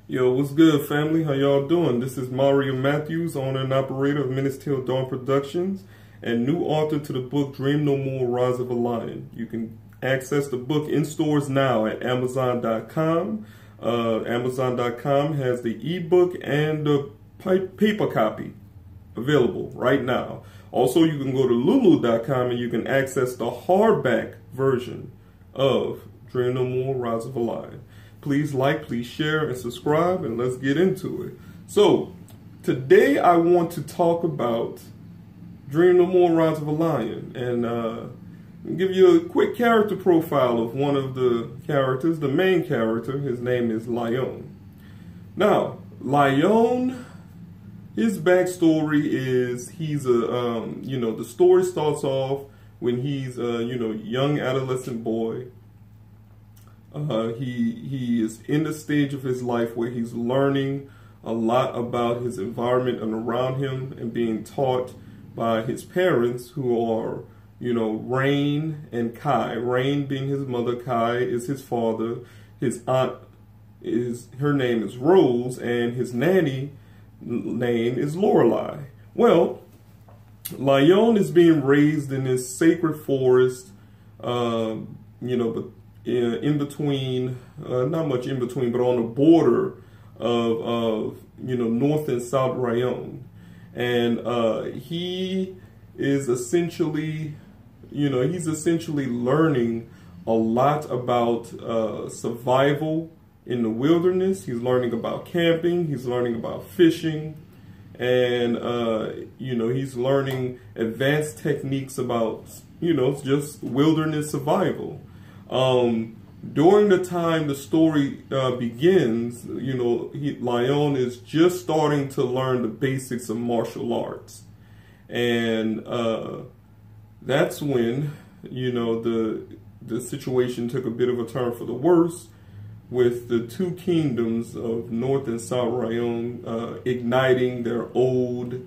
Yo, what's good, family? How y'all doing? This is Marrio Mathews, owner and operator of Menace Till Dawn Productions, and new author to the book Dream No More, Rise of a Lion. You can access the book in stores now at Amazon.com. Amazon.com has the ebook and the paper copy available right now. Also, you can go to Lulu.com and you can access the hardback version of Dream No More, Rise of a Lion. Please like, please share, and subscribe, and let's get into it. So, today I want to talk about Dream No More, Rise of a Lion, and give you a quick character profile of one of the characters, the main character. His name is Lyone. Now, Lyone, his backstory is he's a, the story starts off when he's a, young adolescent boy. He is in the stage of his life where he's learning a lot about his environment and around him and being taught by his parents, who are, Rain and Kai. Rain being his mother, Kai is his father. His aunt her name is Rose, and his nanny name is Lorelei. Well, Lyone is being raised in this sacred forest, but in between, not much in between, but on the border of North and South Lyone. And he is essentially, learning a lot about survival in the wilderness. He's learning about camping, he's learning about fishing, and, he's learning advanced techniques about, just wilderness survival. During the time the story begins, Lyone is just starting to learn the basics of martial arts. And that's when, the situation took a bit of a turn for the worse, with the two kingdoms of North and South Lyone igniting their old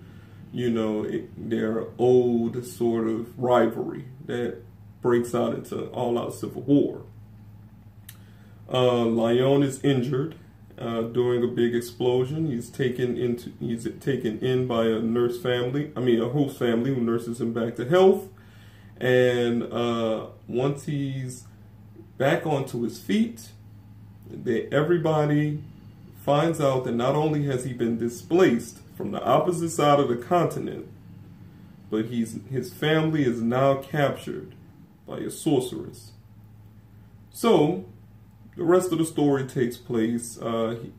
sort of rivalry that breaks out into all-out civil war. Lyone is injured during a big explosion. He's taken in by a host family who nurses him back to health. And once he's back onto his feet, everybody finds out that not only has he been displaced from the opposite side of the continent, but his family is now captured by a sorceress. So the rest of the story takes place,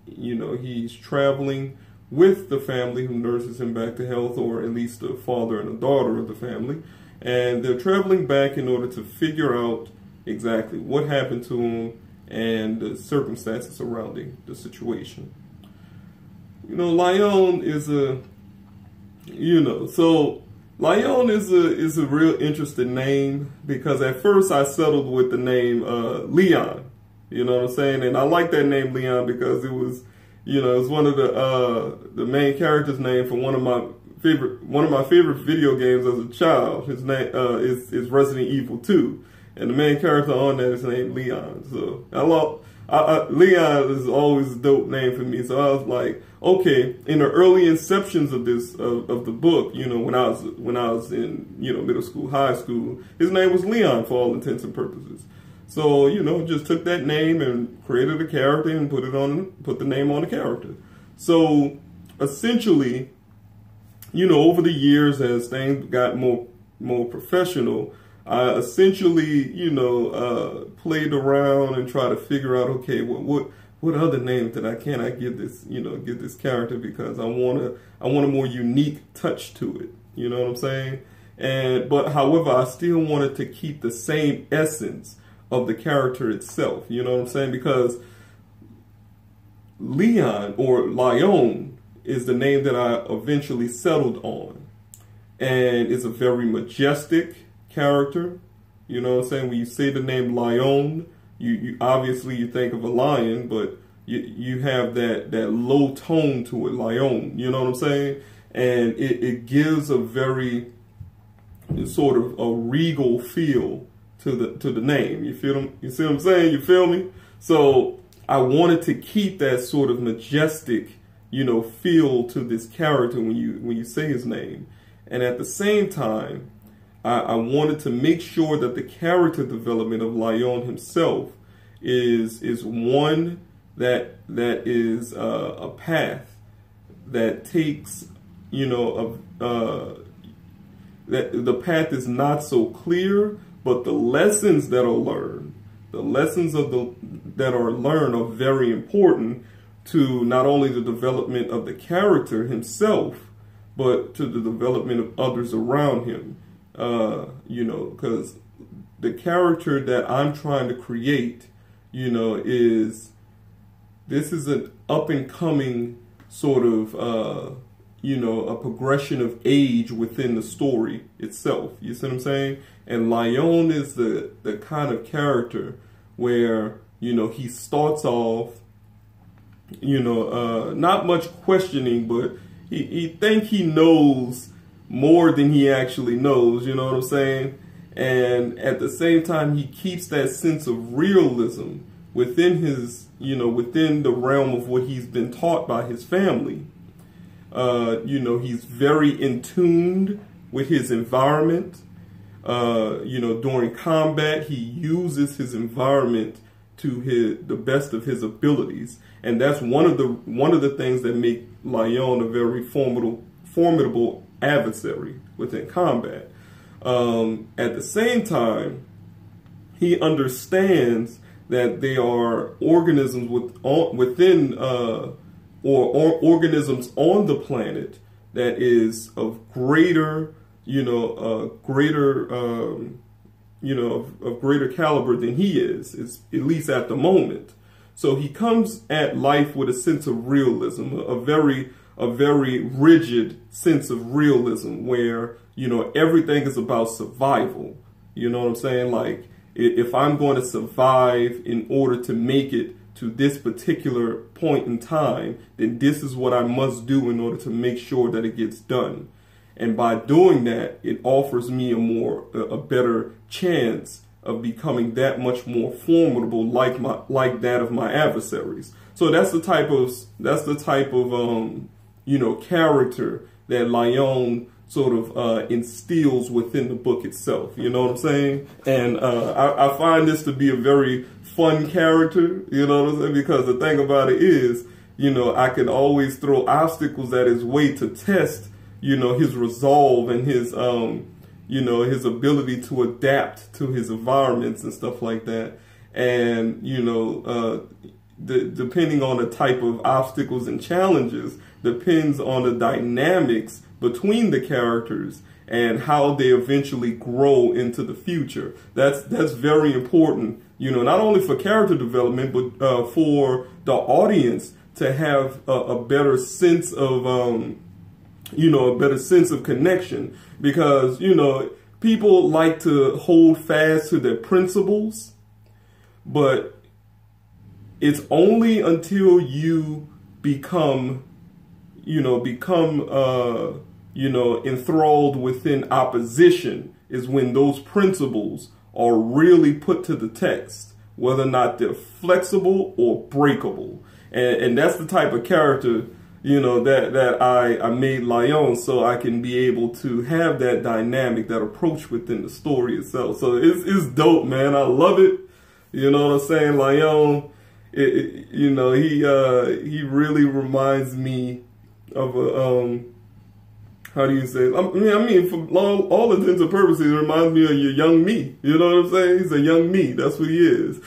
he's traveling with the family who nurses him back to health, or at least the father and the daughter of the family, and they're traveling back in order to figure out exactly what happened to him and the circumstances surrounding the situation. Lyone is Lyone is a real interesting name, because at first I settled with the name Lyone, you know what I'm saying? And I like that name Lyone because it was, it was one of the main character's name for one of my favorite video games as a child. His name is Resident Evil 2, and the main character on that is named Leon. So Leon is always a dope name for me. So I was like, okay, in the early inceptions of the book, when I was in middle school, high school, his name was Leon for all intents and purposes. So just took that name and created a character and put the name on the character. So essentially, over the years, as things got more professional, I essentially, played around and tried to figure out, okay, what other name can I give this character, because I want a more unique touch to it. You know what I'm saying? But however, I still wanted to keep the same essence of the character itself. You know what I'm saying? Because Leon, or Lyone, is the name that I eventually settled on, and it's a very majestic character. You know what I'm saying? When you say the name Lyone, you obviously you think of a lion, but you have that low tone to it, Lyone. You know what I'm saying? And it gives a very sort of a regal feel to the name. You see what I'm saying? You feel me? So I wanted to keep that sort of majestic, you know, feel to this character when you say his name. And at the same time, I wanted to make sure that the character development of Lyone himself is one that is a path that takes, you know, that the path is not so clear, but the lessons that are learned, the lessons that are learned are very important to not only the development of the character himself, but to the development of others around him. You know, because the character that I'm trying to create, you know, this is an up and coming sort of, you know, a progression of age within the story itself. You see what I'm saying? And Lyone is the kind of character where, you know, he starts off, you know, not much questioning, but he think he knows more than he actually knows, you know what I'm saying? And at the same time, he keeps that sense of realism within his, you know, within the realm of what he's been taught by his family. You know, he's very in tune with his environment. You know, during combat, he uses his environment to the best of his abilities. And that's one of the things that make Lyone a very formidable adversary within combat. At the same time, he understands that they are organisms within or organisms on the planet that is of greater, you know, of greater caliber than he is at least at the moment. So he comes at life with a sense of realism, a very rigid sense of realism where, you know, everything is about survival. You know what I'm saying? Like, if I'm going to survive in order to make it to this particular point in time, then this is what I must do in order to make sure that it gets done. And by doing that, it offers me a better chance of becoming that much more formidable, like that of my adversaries. So that's the type of you know, character that Lyone sort of instills within the book itself. You know what I'm saying? And I find this to be a very fun character. You know what I'm saying? Because the thing about it is, you know, I can always throw obstacles at his way to test, you know, his resolve and his you know, his ability to adapt to his environments and stuff like that. And, you know, depending on the type of obstacles and challenges, depends on the dynamics between the characters and how they eventually grow into the future. That's very important, you know, not only for character development, but for the audience to have a better sense of, you know, a better sense of connection. Because, you know, people like to hold fast to their principles, but it's only until you become, you know, enthralled within opposition is when those principles are really put to the test, whether or not they're flexible or breakable. And that's the type of character, you know, that I made Lyone, so I can be able to have that dynamic, that approach within the story itself. So it's dope, man. I love it. You know what I'm saying? Lyone, you know, he really reminds me of a, how do you say it? I mean, for all intents and purposes, it reminds me of your young me. You know what I'm saying? He's a young me. That's what he is.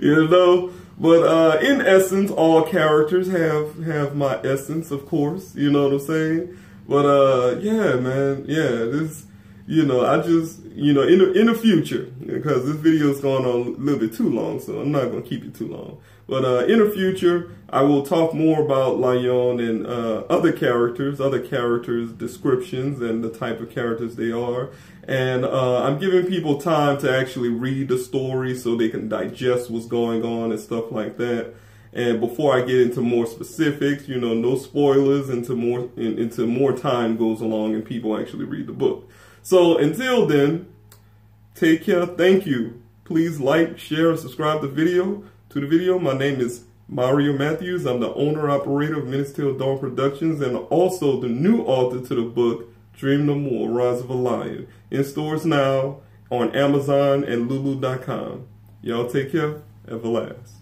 You know? But in essence, all characters have my essence, of course. You know what I'm saying? But yeah, man, yeah, this, you know, I just, you know, in the future, because this video is going on a little bit too long, so I'm not going to keep it too long. But in the future, I will talk more about Lyone and other characters, descriptions, and the type of characters they are. And I'm giving people time to actually read the story so they can digest what's going on and stuff like that. And before I get into more specifics, you know, no spoilers until more time goes along and people actually read the book. So until then, take care. Thank you. Please like, share, and subscribe to the video. My name is Marrio Mathews. I'm the owner-operator of Menace Till Dawn Productions and also the new author to the book, Dream No More, Rise of a Lion. In stores now on Amazon and Lulu.com. Y'all take care. Everlast.